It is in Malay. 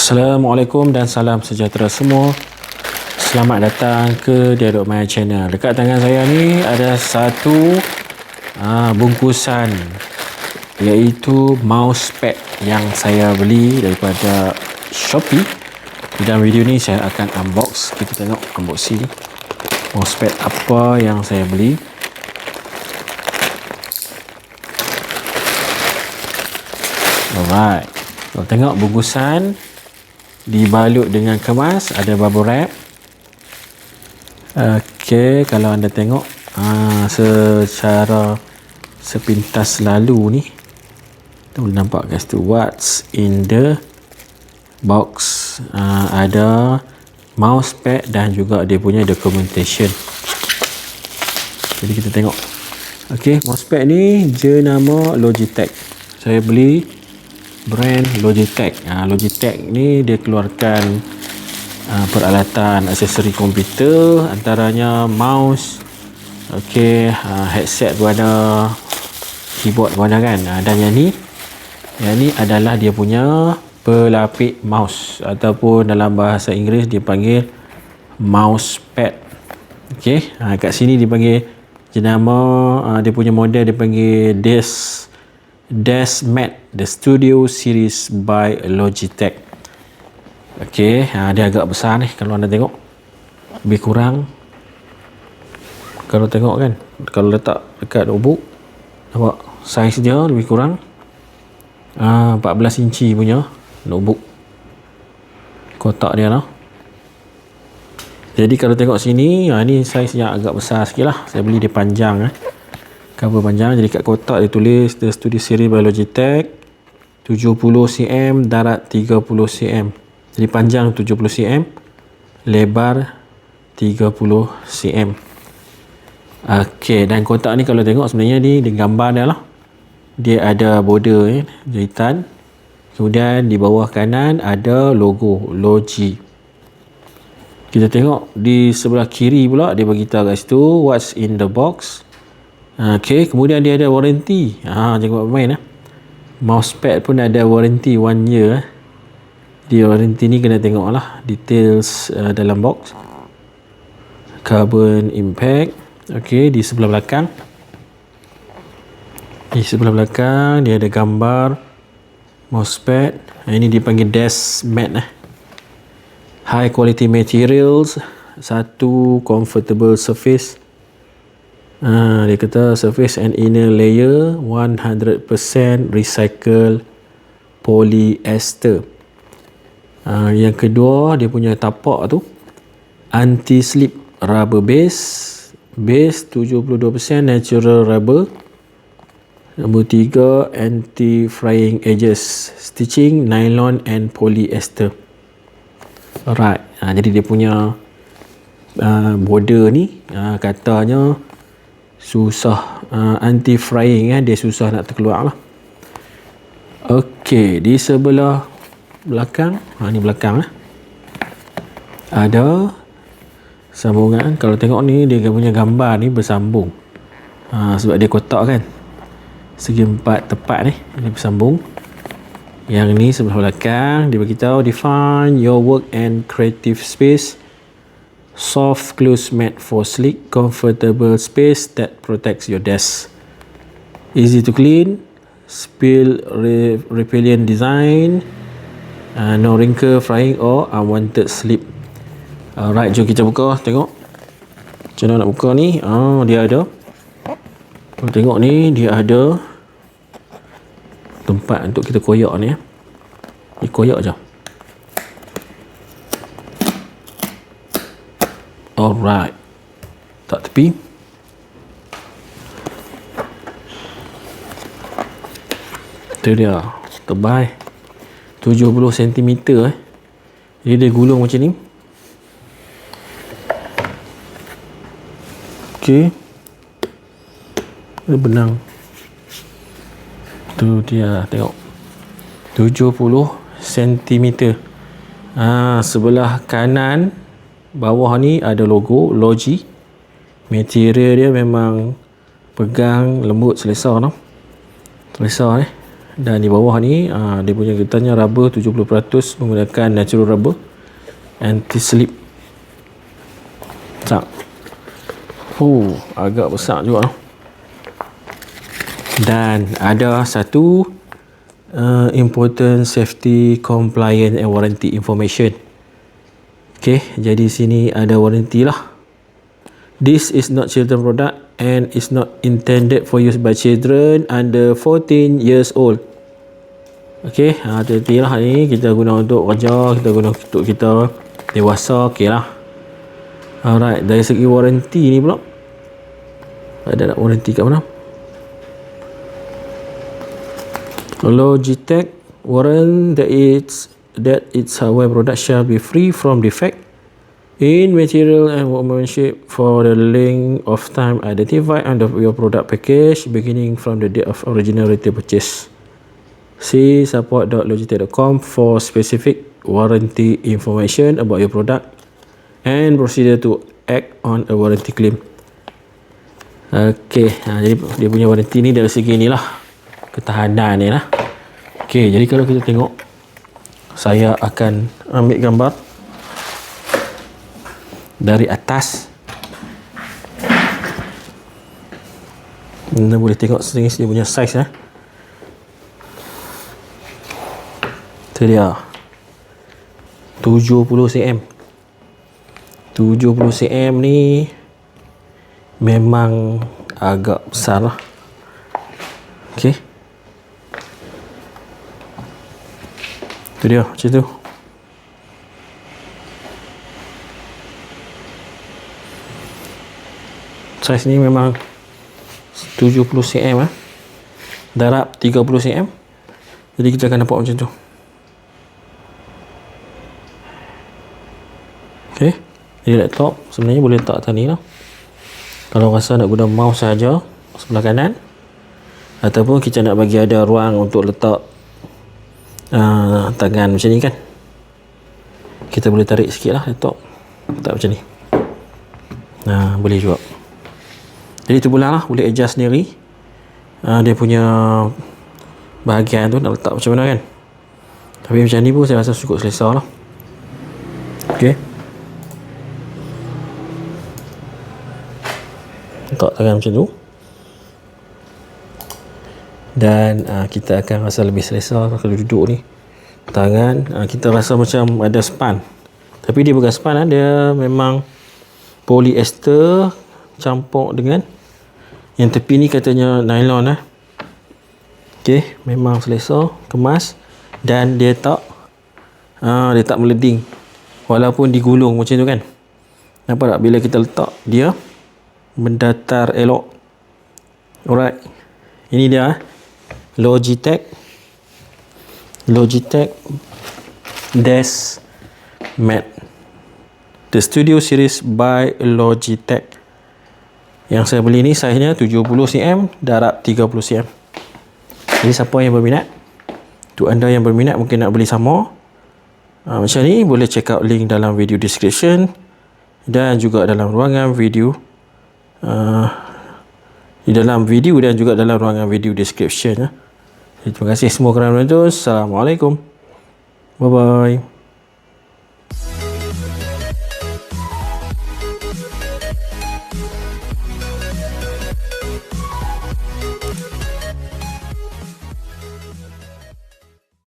Assalamualaikum dan salam sejahtera semua. Selamat datang ke Dialog My Channel. Dekat tangan saya ni ada satu bungkusan, iaitu mousepad yang saya beli daripada Shopee. Di dalam video ni saya akan unbox. Kita tengok unboxing mousepad apa yang saya beli. Alright, kalau tengok bungkusan dibalut dengan kemas, ada bubble wrap. Okey, kalau anda tengok secara sepintas lalu ni, tu boleh nampak guys tu, what's in the box. Ada mousepad dan juga dia punya documentation. Jadi kita tengok. Okey, mousepad ni jenama Logitech. Saya beli brand Logitech. Logitech ni dia keluarkan peralatan aksesori komputer, antaranya mouse, headset berwarna, keyboard berwarna kan. Dan yang ni adalah dia punya pelapik mouse, ataupun dalam bahasa Inggeris dia panggil mousepad. Kat sini dia panggil jenama, dia punya model dia panggil DeskMat, The Studio Series by Logitech. Dia agak besar ni kalau anda tengok, lebih kurang kalau tengok kan, kalau letak dekat notebook, nampak saiz dia lebih kurang 14 inci punya notebook kotak dia lah. Jadi kalau tengok sini, ni saiz yang agak besar sikit lah. Saya beli dia panjang, cover panjang. Jadi kat kotak dia tulis The Studio Series by Logitech, 70cm, darat 30cm. Jadi panjang 70cm, lebar 30cm. Dan kotak ni kalau tengok sebenarnya ni gambar dia lah. Dia ada border jahitan. Kemudian di bawah kanan ada logo Logi. Kita tengok di sebelah kiri pula, dia bagi tahu kat situ what's in the box. Kemudian dia ada warranty. Jangan buat main. Mousepad pun ada warranty 1 year. Dia warranty ni kena tengok lah details dalam box. Carbon impact. Di sebelah belakang. Di sebelah belakang dia ada gambar mousepad. Ini dipanggil DeskMat. High quality materials, satu comfortable surface. Dia kata surface and inner layer 100% recycle polyester. Yang kedua, dia punya tapak tu anti slip rubber base 72% natural rubber. Nombor 3, anti frying edges stitching nylon and polyester. Alright, jadi dia punya border ni katanya susah, anti frying, dia susah nak terkeluar lah. Di sebelah belakang, ni belakang ada sambungan. Kalau tengok ni, dia punya gambar ni bersambung, sebab dia kotak kan, segi 4 tepat ni, dia bersambung. Yang ni sebelah belakang, dia beritahu define your work and creative space, soft close mat for sleek comfortable space that protects your desk, easy to clean, spill repellent design, no wrinkle, frying or unwanted slip. Alright, jom kita buka, tengok macam mana nak buka ni. Dia ada, tengok ni, dia ada tempat untuk kita koyak ni. Ni koyak je. Alright, tak tepi. Itu dia, tebal 70cm. Jadi dia gulung macam ni. Dia benang. Tu dia, tengok 70cm. Sebelah kanan bawah ni ada logo Logi. Material dia memang pegang lembut, selesa tau. Selesa Dan di bawah ni dia punya getahnya rubber 70% menggunakan natural rubber anti-slip. Tak. Agak besar juga. Dan ada satu important safety compliance and warranty information. Okay, jadi sini ada warranty lah. This is not children product and is not intended for use by children under 14 years old. Okay, hati-hati lah ni. Kita guna untuk kerja, kita guna untuk kita dewasa, okay lah. Alright, dari segi warranty ni pula, ada nak warranty kat mana? Logitech warrant that its hardware product shall be free from defect in material and workmanship for the length of time identified under your product package beginning from the date of original retail purchase. See support.logitech.com for specific warranty information about your product and procedure to act on a warranty claim. Okay, jadi dia punya warranty ni dari segi ni lah, ketahanan ni lah. Okay, jadi kalau kita tengok, saya akan ambil gambar dari atas. Anda boleh tengok sedikit dia punya saiz. Itu dia 70 cm. 70 cm ni memang agak besar lah. Okay, itu dia macam tu. Saiz ni memang 70 cm darab 30 cm. Jadi kita akan nampak macam tu. Okay, jadi laptop sebenarnya boleh letak atas ni lah. Kalau rasa nak guna mouse saja sebelah kanan, ataupun kita nak bagi ada ruang untuk letak tangan macam ni kan, kita boleh tarik sikit lah laptop, letak macam ni. Boleh juga. Jadi tu pula lah, boleh adjust sendiri dia punya bahagian tu nak letak macam mana kan. Tapi macam ni pun saya rasa cukup selesa lah. Okay, letak tangan macam tu, dan kita akan rasa lebih selesa kalau duduk ni. Tangan kita rasa macam ada span, tapi dia bukan span dia memang polyester campur dengan yang tepi ni katanya nylon Okay, memang selesa, kemas, dan dia tak meleding walaupun digulung macam tu kan. Nampak tak, bila kita letak dia mendatar elok. Alright, ini dia Logitech Desk Mat, the Studio Series by Logitech. Yang saya beli ni saiznya 70 cm darab 30 cm. Jadi siapa yang berminat, untuk anda yang berminat mungkin nak beli sama macam ni, boleh check out link dalam video description dan juga dalam ruangan video, di dalam video dan juga dalam ruangan video description. Terima kasih semua kerana menonton. Assalamualaikum. Bye bye.